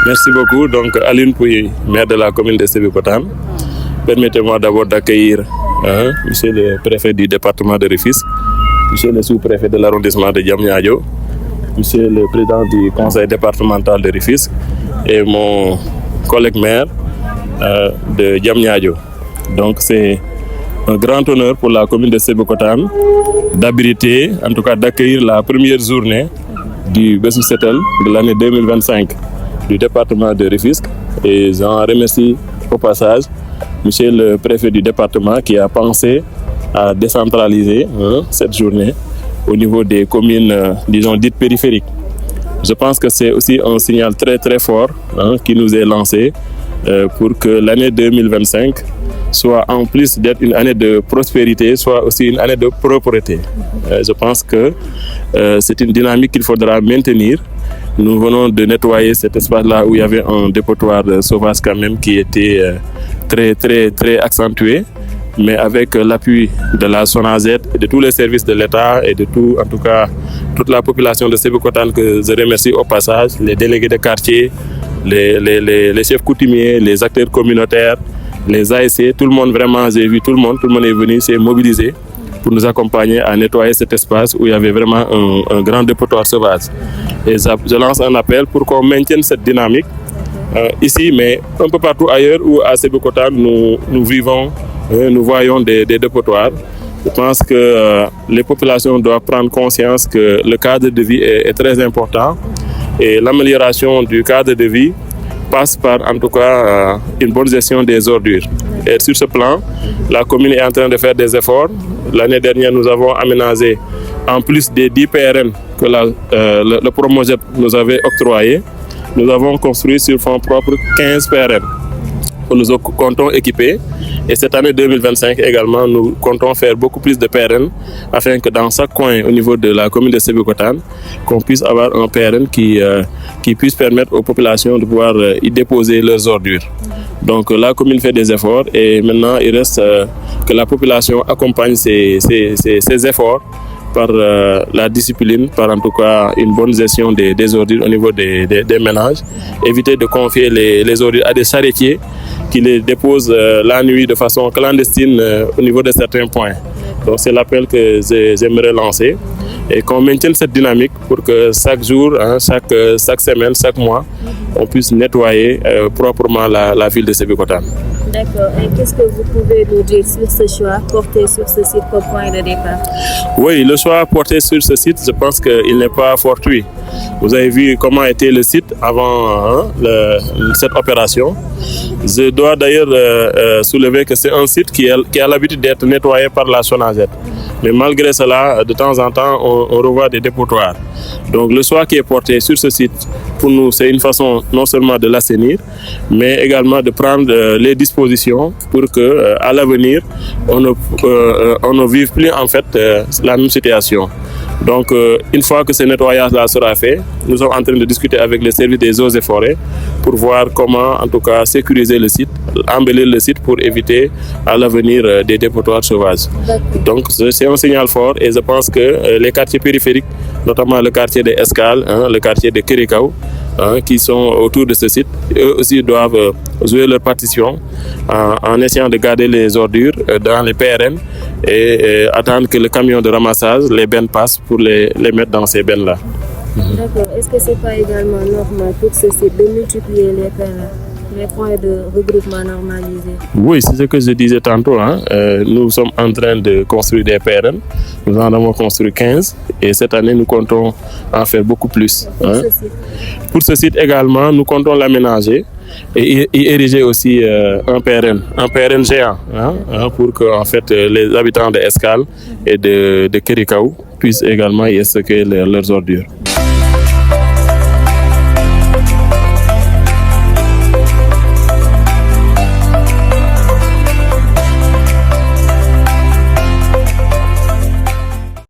Merci beaucoup. Donc, Aline Pouy, maire de la commune de Sébikotane. Permettez-moi d'abord d'accueillir monsieur le préfet du département de Rufisque, monsieur le sous-préfet de l'arrondissement de Diamniadio, monsieur le président du conseil départemental de Rufisque et mon collègue maire de Diamniadio. Donc, c'est un grand honneur pour la commune de Sébikotane d'abriter, en tout cas d'accueillir la première journée du Bessou Setal de l'année 2025 du département de Rufisque. Et j'en remercie au passage monsieur le préfet du département qui a pensé à décentraliser cette journée au niveau des communes, disons, dites périphériques. Je pense que c'est aussi un signal très très fort qui nous est lancé pour que l'année 2025 soit, en plus d'être une année de prospérité, soit aussi une année de propreté. Je pense que c'est une dynamique qu'il faudra maintenir. Nous venons de nettoyer cet espace-là où il y avait un dépotoir sauvage quand même qui était très très très accentué, mais avec l'appui de la SONAZ et de tous les services de l'État et de tout, en tout cas, toute la population de Sébikotane que je remercie au passage, les délégués de quartier, les chefs coutumiers, les acteurs communautaires, les ASC, tout le monde vraiment, j'ai vu tout le monde est venu, s'est mobilisé pour nous accompagner à nettoyer cet espace où il y avait vraiment un grand dépotoir sauvage. Et je lance un appel pour qu'on maintienne cette dynamique ici, mais un peu partout ailleurs où à Sébikotane nous vivons, nous voyons des dépotoirs. Je pense que les populations doivent prendre conscience que le cadre de vie est très important et l'amélioration du cadre de vie passe par en tout cas une bonne gestion des ordures. Et sur ce plan, la commune est en train de faire des efforts. L'année dernière, nous avons aménagé, en plus des 10 PRN que le Promojet nous avait octroyé, nous avons construit sur fonds propres 15 PRN que nous comptons équiper. Et cette année 2025 également, nous comptons faire beaucoup plus de PRN afin que dans chaque coin au niveau de la commune de Sébikotane, qu'on puisse avoir un PRN qui puisse permettre aux populations de pouvoir y déposer leurs ordures. Donc la commune fait des efforts et maintenant il reste que la population accompagne ces efforts par la discipline, par en tout cas une bonne gestion des ordures au niveau des ménages. Éviter de confier les ordures à des charretiers qui les déposent la nuit de façon clandestine au niveau de certains points. Donc c'est l'appel que j'aimerais lancer et qu'on maintienne cette dynamique pour que chaque jour, chaque semaine, chaque mois, on puisse nettoyer proprement la ville de Sébikotane. D'accord. Et qu'est-ce que vous pouvez nous dire sur ce choix porté sur ce site comme point de départ? Oui, le choix porté sur ce site, je pense qu'il n'est pas fortuit. Vous avez vu comment était le site avant cette opération. Je dois d'ailleurs soulever que c'est un site qui a l'habitude d'être nettoyé par la SONAZ. Mais malgré cela, de temps en temps, on revoit des dépotoirs. Donc le choix qui est porté sur ce site, pour nous, c'est une façon non seulement de l'assainir, mais également de prendre les dispositions pour que, à l'avenir, on ne vive plus en fait la même situation. Donc, une fois que ce nettoyage-là sera fait, nous sommes en train de discuter avec les services des eaux et forêts pour voir comment, en tout cas, sécuriser le site, embellir le site pour éviter à l'avenir des dépotoirs sauvages. Donc, c'est un signal fort et je pense que les quartiers périphériques, notamment le quartier des Escales, le quartier de Kérikaou, qui sont autour de ce site, eux aussi doivent jouer leur partition en essayant de garder les ordures dans les PRN et attendre que le camion de ramassage, les bennes passent pour les mettre dans ces bennes-là. D'accord. Est-ce que ce n'est pas également normal pour ce site de multiplier les PRN, les points de regroupement normalisés? Oui, c'est ce que je disais tantôt. Nous sommes en train de construire des PRN. Nous en avons construit 15 et cette année, nous comptons en faire beaucoup plus. Pour ce site également, nous comptons l'aménager et y ériger aussi un PRN géant, pour que en fait, les habitants de Escales et de Kérikaou puissent également y stocker leurs ordures.